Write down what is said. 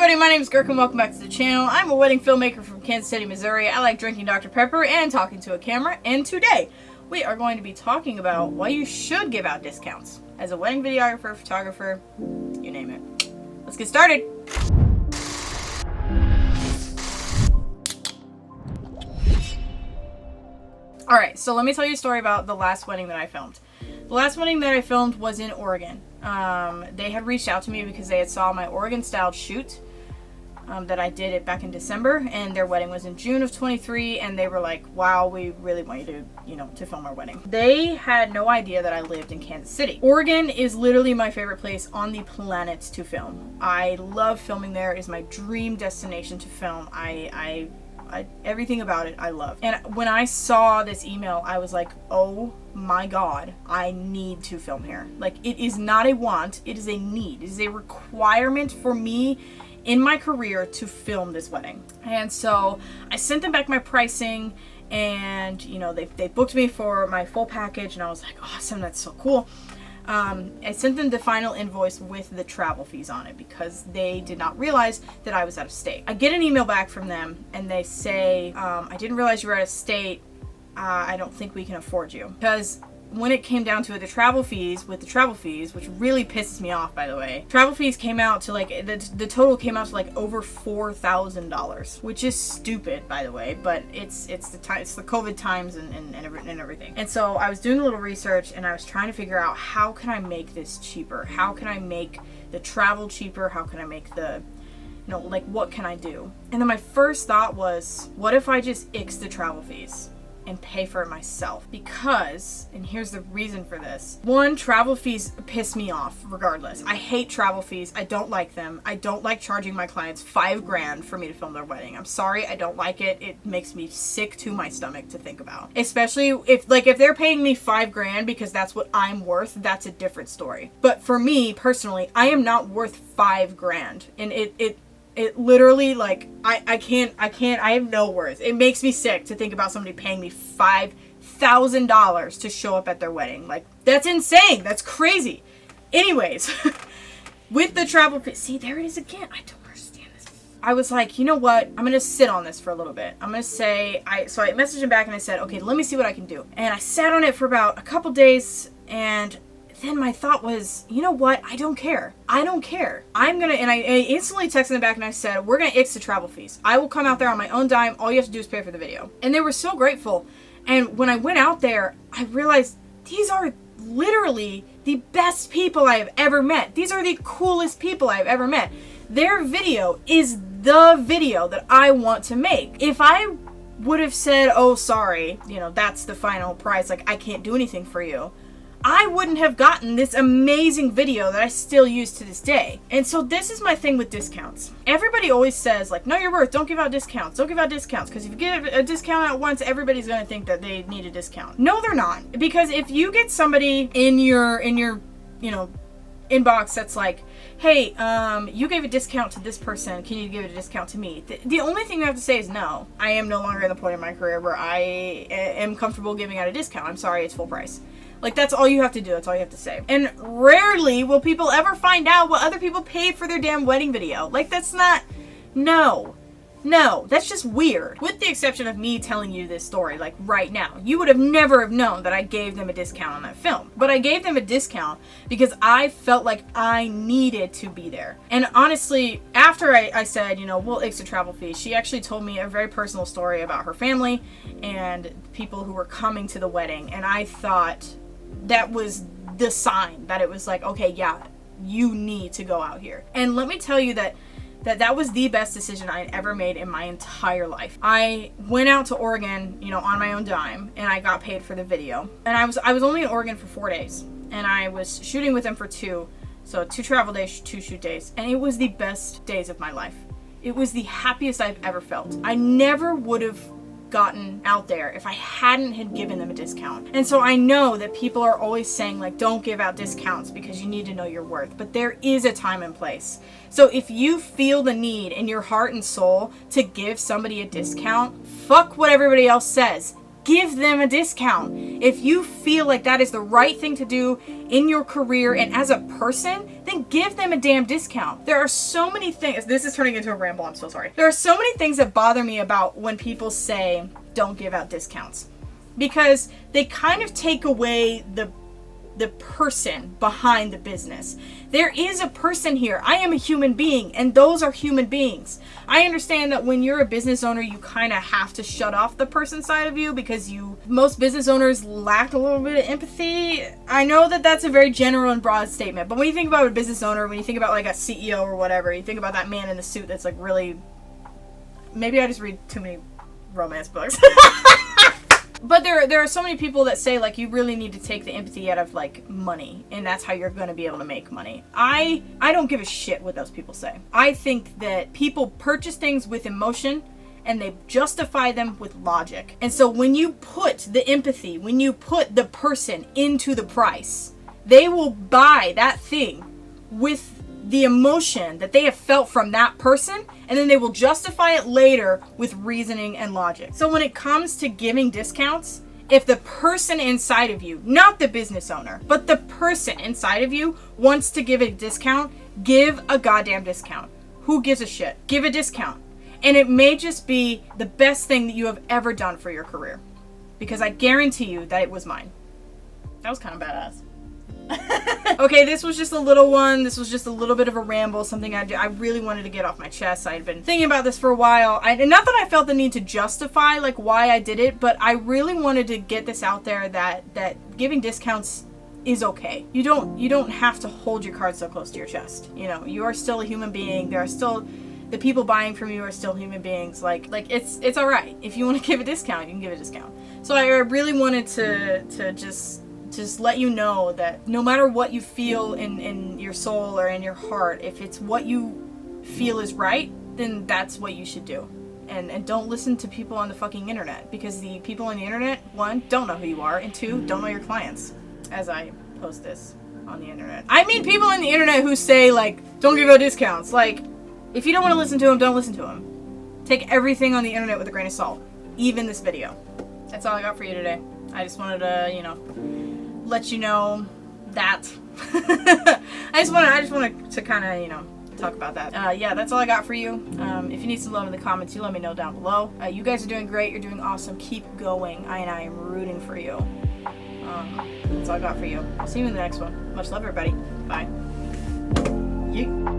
everybody, my name is GERKEN. Welcome back to the channel. I'm a wedding filmmaker from Kansas City, Missouri. I like drinking Dr. Pepper and talking to a camera, and today we are going to be talking about why you should give out discounts as a wedding videographer, photographer, you name it. Let's get started. Alright, so let me tell you a story about the last wedding that I filmed. The last wedding that I filmed was in Oregon. They had reached out to me because they had saw my Oregon-style shoot that I did it back in December, and their wedding was in June of 23, and they were like, wow, we really want you to, to film our wedding. They had no idea that I lived in Kansas City. Oregon is literally my favorite place on the planet to film. I love filming there. It is my dream destination to film. Everything about it I love. And when I saw this email, I was like, oh my god, I need to film here. Like, it is not a want, it is a need. It is a requirement for me in my career to film this wedding. And so I sent them back my pricing, and they booked me for my full package, and I was like, awesome, that's so cool. I sent them the final invoice with the travel fees on it because they did not realize that I was out of state. I get an email back from them and they say, I didn't realize you were out of state. I don't think we can afford you. Because when it came down to it, the travel fees, which really pisses me off, by the way, travel fees came out to like, the total came out to like over $4,000, which is stupid, by the way, but it's the COVID times and everything. And so I was doing a little research and I was trying to figure out, how can I make this cheaper? How can I make the travel cheaper? How can I make the, what can I do? And then my first thought was, what if I just ix the travel fees and pay for it myself? Because, and here's the reason for this. One, travel fees piss me off regardless. I hate travel fees. I don't like them. I don't like charging my clients $5,000 for me to film their wedding. I'm sorry, I don't like it. It makes me sick to my stomach to think about. Especially if they're paying me $5,000 because that's what I'm worth, that's a different story. But for me personally, I am not worth $5,000, and it literally, like, I can't, I have no words. It makes me sick to think about somebody paying me $5,000 to show up at their wedding. Like, that's insane. That's crazy. Anyways, with the travel fee, see, there it is again. I don't understand this. I was like, you know what? I'm going to sit on this for a little bit. I'm going to say, so I messaged him back and I said, okay, let me see what I can do. And I sat on it for about a couple days, and then my thought was, you know what? I don't care. I don't care. And I instantly texted them back and I said, we're gonna ix the travel fees. I will come out there on my own dime. All you have to do is pay for the video. And they were so grateful. And when I went out there, I realized these are literally the best people I have ever met. These are the coolest people I have ever met. Their video is the video that I want to make. If I would have said, oh, sorry, that's the final price, like, I can't do anything for you, I wouldn't have gotten this amazing video that I still use to this day. And so this is my thing with discounts. Everybody always says, like, know your worth, don't give out discounts. Don't give out discounts, because if you give a discount out once, everybody's going to think that they need a discount. No, they're not. Because if you get somebody in your inbox that's like, hey, you gave a discount to this person, can you give a discount to me? The only thing you have to say is no. I am no longer at the point in my career where I am comfortable giving out a discount. I'm sorry, it's full price. Like, that's all you have to do. That's all you have to say. And rarely will people ever find out what other people paid for their damn wedding video. Like, that's not... No, that's just weird. With the exception of me telling you this story, like, right now. You would have never have known that I gave them a discount on that film. But I gave them a discount because I felt like I needed to be there. And honestly, after I said, we'll ix the travel fee, she actually told me a very personal story about her family and people who were coming to the wedding. And I thought that was the sign that it was like, okay, yeah, you need to go out here. And let me tell you that was the best decision I had ever made in my entire life. I went out to Oregon, on my own dime, and I got paid for the video. And I was only in Oregon for 4 days, and I was shooting with them for 2. So 2 travel days, 2 shoot days, and it was the best days of my life. It was the happiest I've ever felt. I never would have gotten out there if I hadn't had given them a discount. And so I know that people are always saying, like, don't give out discounts because you need to know your worth, but there is a time and place. So if you feel the need in your heart and soul to give somebody a discount, fuck what everybody else says. give them a discount. If you feel like that is the right thing to do in your career and as a person, then give them a damn discount. There are so many things, this is turning into a ramble, I'm so sorry. There are so many things that bother me about when people say, don't give out discounts. Because they kind of take away the person behind the business. There is a person here. I am a human being, and those are human beings. I understand that when you're a business owner, you kind of have to shut off the person side of you because most business owners lack a little bit of empathy. I know that that's a very general and broad statement, but when you think about a business owner, when you think about like a CEO or whatever, you think about that man in the suit that's like really, maybe I just read too many romance books. But there are so many people that say, like, you really need to take the empathy out of, like, money, and that's how you're going to be able to make money. I don't give a shit what those people say. I think that people purchase things with emotion, and they justify them with logic. And so when you put the empathy, when you put the person into the price, they will buy that thing with the emotion that they have felt from that person, and then they will justify it later with reasoning and logic. So when it comes to giving discounts, if the person inside of you, not the business owner, but the person inside of you wants to give a discount, give a goddamn discount. Who gives a shit? Give a discount. And it may just be the best thing that you have ever done for your career. Because I guarantee you that it was mine. That was kind of badass. Okay, this was just a little one. This was just a little bit of a ramble, something I really wanted to get off my chest. I had been thinking about this for a while. And not that I felt the need to justify like why I did it, but I really wanted to get this out there that giving discounts is okay. You don't have to hold your cards so close to your chest. You know, you are still a human being. There are still the people buying from you are still human beings. Like it's all right. If you want to give a discount, you can give a discount. So I really wanted to just let you know that no matter what you feel in your soul or in your heart, if it's what you feel is right, then that's what you should do. And don't listen to people on the fucking internet, because the people on the internet, one, don't know who you are, and two, don't know your clients, as I post this on the internet. I mean people on the internet who say, like, don't give out discounts. Like, if you don't want to listen to them, don't listen to them. Take everything on the internet with a grain of salt, even this video. That's all I got for you today. I just wanted to, let you know that. I just wanted to kind of, talk about that. Yeah, that's all I got for you. If you need some love in the comments, you let me know down below. You guys are doing great. You're doing awesome. Keep going. I am rooting for you. That's all I got for you. I'll see you in the next one. Much love, everybody. Bye. Yeet.